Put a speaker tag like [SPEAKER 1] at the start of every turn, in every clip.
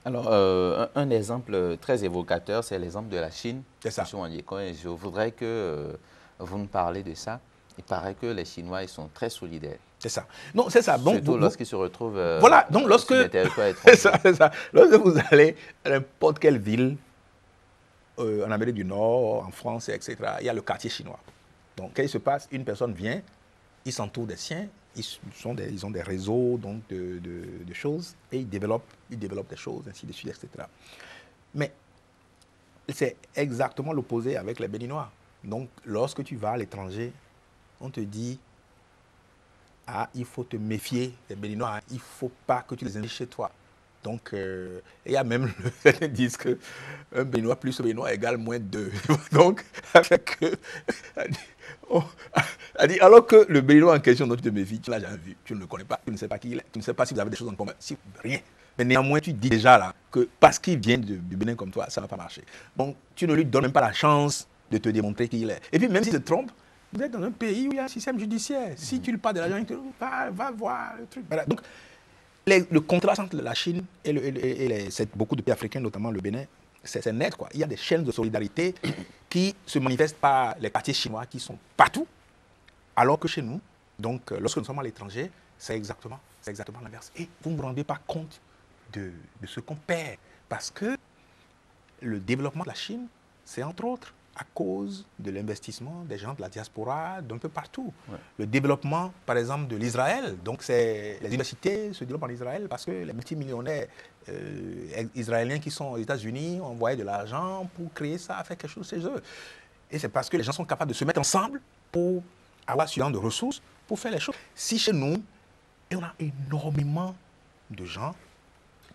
[SPEAKER 1] Alors, un exemple très évocateur, c'est l'exemple de la Chine.
[SPEAKER 2] C'est ça.
[SPEAKER 1] Monsieur Wandieko, et je voudrais que vous nous parlez de ça. Il paraît que les Chinois, ils sont très solidaires.
[SPEAKER 2] C'est ça. Non, c'est ça. Donc,
[SPEAKER 1] Surtout lorsqu'ils se retrouvent
[SPEAKER 2] voilà. Donc, lorsque...
[SPEAKER 1] sur des territoires
[SPEAKER 2] C'est ça,
[SPEAKER 1] étrangers.
[SPEAKER 2] c'est ça. Lorsque vous allez à n'importe quelle ville, en Amérique du Nord, en France, etc., il y a le quartier chinois. Donc, qu'est-ce qui se passe? Une personne vient, il s'entoure des siens, ils ont des réseaux donc, de choses, et ils développent des choses, ainsi de suite, etc. Mais c'est exactement l'opposé avec les Béninois. Donc, lorsque tu vas à l'étranger, on te dit, ah, il faut te méfier des Béninois, hein, il ne faut pas que tu les invites chez toi. Donc, il y a même certains disent qu'un Béninois plus un Béninois égale moins 2. Donc, avec, alors que le Béninois en question dont tu te méfies, tu ne l'as jamais vu, tu ne le connais pas, tu ne sais pas qui il est, tu ne sais pas si vous avez des choses en commun, si, rien. Mais néanmoins, tu dis déjà là que parce qu'il vient du Bénin comme toi, ça ne va pas marcher. Donc, tu ne lui donnes même pas la chance de te démontrer qui il est. Et puis, même s'il se trompe, vous êtes dans un pays où il y a un système judiciaire. Si tu lui parles de l'argent, il te dit, va voir le truc. Voilà. Donc, le contraste entre la Chine et beaucoup de pays africains, notamment le Bénin, c'est net, quoi. Il y a des chaînes de solidarité qui se manifestent par les quartiers chinois qui sont partout, alors que chez nous, donc, lorsque nous sommes à l'étranger, c'est exactement l'inverse. Et vous ne vous rendez pas compte de ce qu'on perd. Parce que le développement de la Chine, c'est entre autres à cause de l'investissement des gens de la diaspora d'un peu partout. Ouais. Le développement, par exemple, de l'Israël, donc c'est les universités se développent en Israël parce que les multimillionnaires israéliens qui sont aux États-Unis ont envoyé de l'argent pour créer ça, faire quelque chose chez eux. Et c'est parce que les gens sont capables de se mettre ensemble pour avoir suffisamment de ressources pour faire les choses. Si chez nous, et on a énormément de gens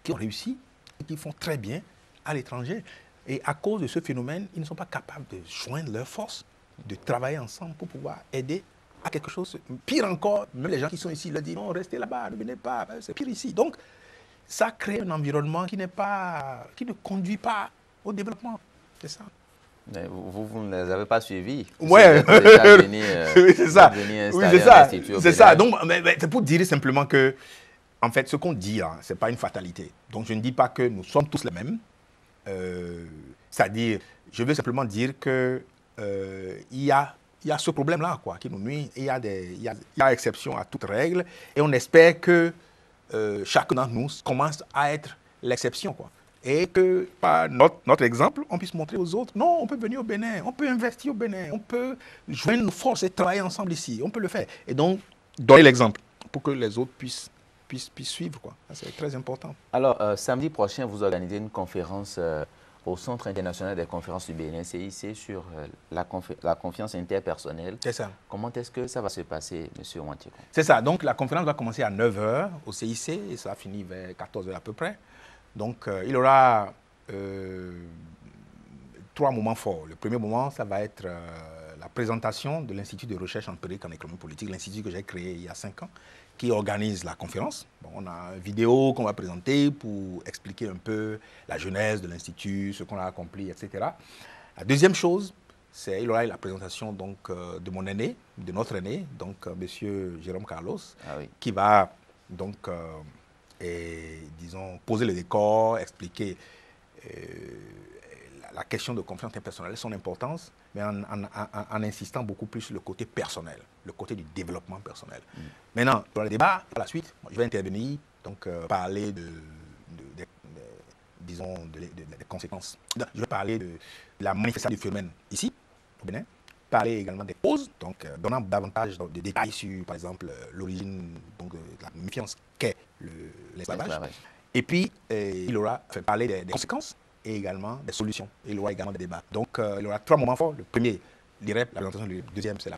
[SPEAKER 2] qui ont réussi et qui font très bien à l'étranger. Et à cause de ce phénomène, ils ne sont pas capables de joindre leurs forces, de travailler ensemble pour pouvoir aider à quelque chose. Pire encore, même les gens qui sont ici leur disent non, restez là-bas, ne venez pas, c'est pire ici. Donc, ça crée un environnement qui ne conduit pas au développement. C'est ça.
[SPEAKER 1] Mais vous ne les avez pas suivis.
[SPEAKER 2] Ouais, oui, c'est ça. Oui, c'est ça. Donc, c'est pour dire simplement que, en fait, ce qu'on dit, hein, ce n'est pas une fatalité. Donc, je ne dis pas que nous sommes tous les mêmes. C'est-à-dire, je veux simplement dire que il y a ce problème-là, quoi, qui nous nuit. Il y a exception à toute règle. Et on espère que chacun d'entre nous commence à être l'exception, quoi. Et que, par notre exemple, on puisse montrer aux autres, non, on peut venir au Bénin, on peut investir au Bénin, on peut joindre nos forces et travailler ensemble ici, on peut le faire. Et donc, donner l'exemple pour que les autres puissent suivre, quoi. C'est très important.
[SPEAKER 1] Alors, samedi prochain, vous organisez une conférence au Centre international des conférences du Bénin, CIC, sur la confiance interpersonnelle. C'est ça. Comment est-ce que ça va se passer, M. Wandieko?
[SPEAKER 2] C'est ça. Donc, la conférence va commencer à 9 h au CIC et ça va finir vers 14 h à peu près. Donc, il y aura 3 moments forts. Le premier moment, ça va être la présentation de l'Institut de recherche empirique en économie politique, l'institut que j'ai créé il y a 5 ans, qui organise la conférence. Bon, on a une vidéo qu'on va présenter pour expliquer un peu la genèse de l'Institut, ce qu'on a accompli, etc. La deuxième chose, il y aura la présentation donc, de mon aîné, de notre aîné, donc M. Jérôme Carlos, qui va donc, disons, poser le décor, expliquer la question de confiance interpersonnelle, son importance, mais en insistant beaucoup plus sur le côté personnel, le côté du développement personnel. Maintenant, dans le débat, à la suite, je vais intervenir, donc parler disons, des conséquences. Je vais parler de la manifestation du phénomène ici, au Bénin, parler également des causes, donc donnant davantage de détails sur, par exemple, l'origine de la méfiance qu'est l'esclavage. Et puis, il aura fait parler des conséquences et également des solutions. Il y aura également des débats. Donc, il y aura 3 moments forts. Le premier, l'IREP, la présentation. Le deuxième, c'est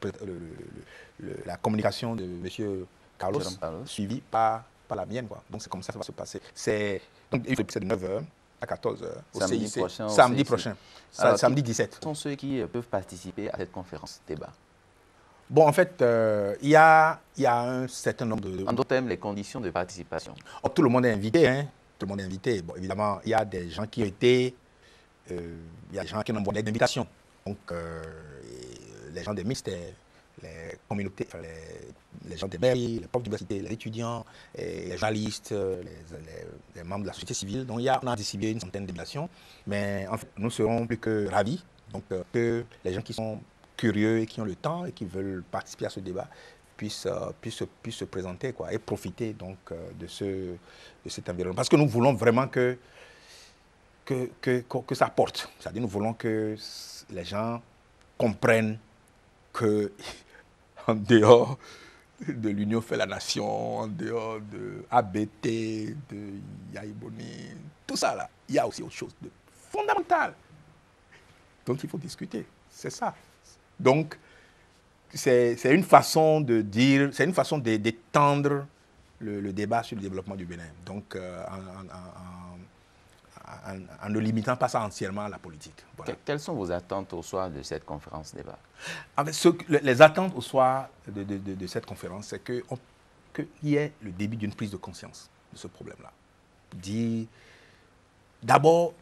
[SPEAKER 2] la communication de M. Carlos, suivie par la mienne, quoi. Donc, c'est comme ça que ça va se passer. Donc, c'est de 9 h à 14 h au CIC. Samedi prochain.
[SPEAKER 1] Alors,
[SPEAKER 2] samedi 17.
[SPEAKER 1] Quels sont ceux qui peuvent participer à cette conférence débat?
[SPEAKER 2] Bon, en fait, il y a un certain nombre de...
[SPEAKER 1] En d'autres termes, les conditions de participation.
[SPEAKER 2] Oh, tout le monde est invité, hein. Tout le monde est invité. Bon, évidemment, il y a des gens qui ont été... il y a des gens qui ont envoyé des invitations. Donc, les gens des ministères les communautés, les gens des mairies, les profs d'université, les étudiants, et les journalistes, les membres de la société civile. Donc on a distribué une centaine d'invitations, mais en fait, nous serons plus que ravis donc, que les gens qui sont curieux et qui ont le temps et qui veulent participer à ce débat puissent se présenter quoi, et profiter donc, de cet environnement. Parce que nous voulons vraiment que ça porte. C'est-à-dire nous voulons que les gens comprennent que en dehors de l'Union fait la nation, en dehors de ABT, de Yaïboni, tout ça là, il y a aussi autre chose de fondamental dont il faut discuter. C'est ça. Donc, c'est une façon de dire, c'est une façon d'étendre le débat sur le développement du Bénin. Donc, en ne limitant pas ça entièrement à la politique. Voilà.
[SPEAKER 1] Quelles sont vos attentes au soir de cette conférence débat?
[SPEAKER 2] Les attentes au soir de cette conférence, c'est qu'il y ait le début d'une prise de conscience de ce problème-là. D'abord,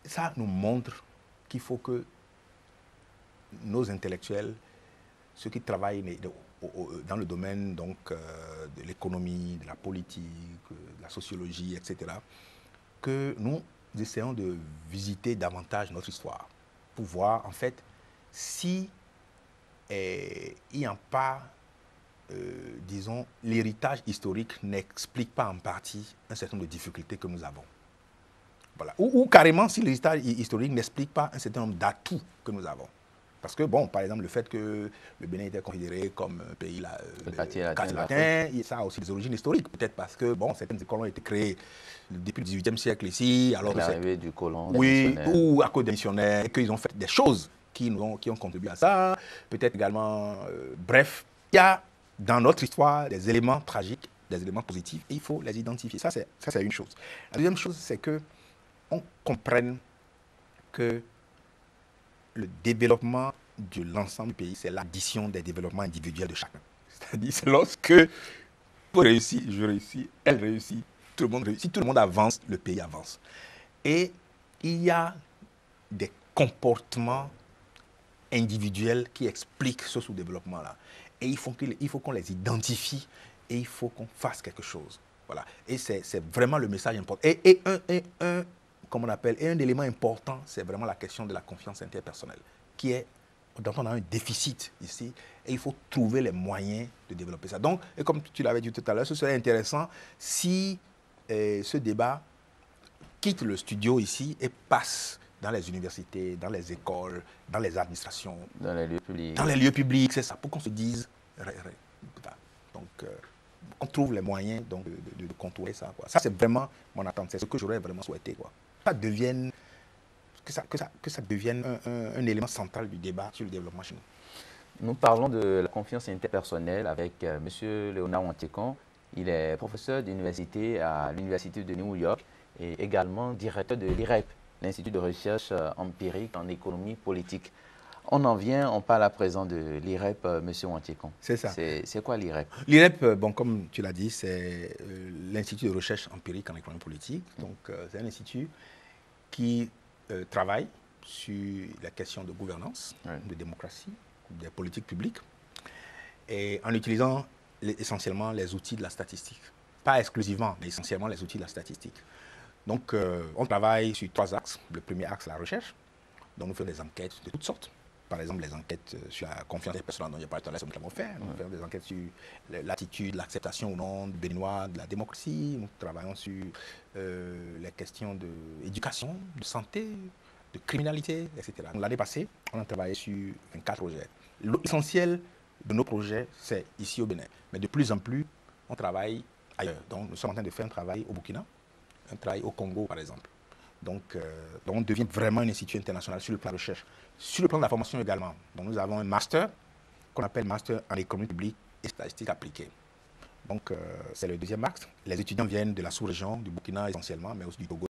[SPEAKER 2] ça nous montre qu'il faut que nos intellectuels, ceux qui travaillent dans le domaine donc, de l'économie, de la politique, de la sociologie, etc., que nous essayons de visiter davantage notre histoire pour voir, en fait, si il n'y a pas, disons, l'héritage historique n'explique pas en partie un certain nombre de difficultés que nous avons. Voilà. Ou carrément, si l'héritage historique n'explique pas un certain nombre d'atouts que nous avons. Parce que, bon, par exemple, le fait que le Bénin était considéré comme un pays latin, ça a aussi des origines historiques. Peut-être parce que, bon, certaines écoles ont été créées depuis le XVIIIe siècle ici. Alors
[SPEAKER 1] l'arrivée du colon.
[SPEAKER 2] Oui, ou à cause des missionnaires, et qu'ils ont fait des choses qui ont contribué à ça. Peut-être également, bref, il y a dans notre histoire des éléments tragiques, des éléments positifs, et il faut les identifier. Ça, c'est une chose. La deuxième chose, c'est qu'on comprenne que le développement de l'ensemble du pays, c'est l'addition des développements individuels de chacun. C'est-à-dire, c'est lorsque vous réussissez, je réussis, elle réussit, tout le monde réussit. Si tout le monde avance, le pays avance. Et il y a des comportements individuels qui expliquent ce sous-développement-là. Et il faut qu'on les identifie et il faut qu'on fasse quelque chose. Voilà. Et c'est vraiment le message important. Et comme on appelle, et un élément important, c'est vraiment la question de la confiance interpersonnelle, dont on a un déficit ici, et il faut trouver les moyens de développer ça. Donc, et comme tu l'avais dit tout à l'heure, ce serait intéressant si ce débat quitte le studio ici et passe dans les universités, dans les écoles, dans les administrations.
[SPEAKER 1] Dans les lieux publics.
[SPEAKER 2] Dans les lieux publics, c'est ça, pour qu'on se dise, donc, on trouve les moyens donc, de contourner ça. Quoi. Ça, c'est vraiment mon attente, c'est ce que j'aurais vraiment souhaité. Quoi. Que ça devienne un élément central du débat sur le développement chez nous.
[SPEAKER 1] Nous parlons de la confiance interpersonnelle avec M. Léonard Wantiekon. Il est professeur d'université à l'Université de New York et également directeur de l'IREP, l'Institut de recherche empirique en économie politique. On parle à présent de l'IREP, M. Wantiekon.
[SPEAKER 2] C'est ça.
[SPEAKER 1] C'est quoi l'IREP?
[SPEAKER 2] L'IREP, bon, comme tu l'as dit, c'est l'Institut de recherche empirique en économie politique. Donc, c'est un institut qui travaille sur la question de gouvernance, de démocratie, des politiques publiques, et en utilisant essentiellement les outils de la statistique. Pas exclusivement, mais essentiellement les outils de la statistique. Donc, on travaille sur 3 axes. Le premier axe, la recherche. Donc, nous faisons des enquêtes de toutes sortes. Par exemple, les enquêtes sur la confiance des personnes dont j'ai parlé tout à l'heure, c'est ce que nous avons fait. Nous faisons des enquêtes sur l'attitude, l'acceptation ou non du Béninois de la démocratie. Nous travaillons sur les questions d'éducation, de santé, de criminalité, etc. L'année passée, on a travaillé sur 24 projets. L'essentiel de nos projets, c'est ici au Bénin. Mais de plus en plus, on travaille ailleurs. Donc, nous sommes en train de faire un travail au Burkina, un travail au Congo, par exemple. Donc, on devient vraiment un institut international sur le plan de recherche. Sur le plan de la formation également. Donc, nous avons un master qu'on appelle master en économie publique et statistique appliquée. Donc, c'est le deuxième axe. Les étudiants viennent de la sous-région, du Burkina essentiellement, mais aussi du Togo.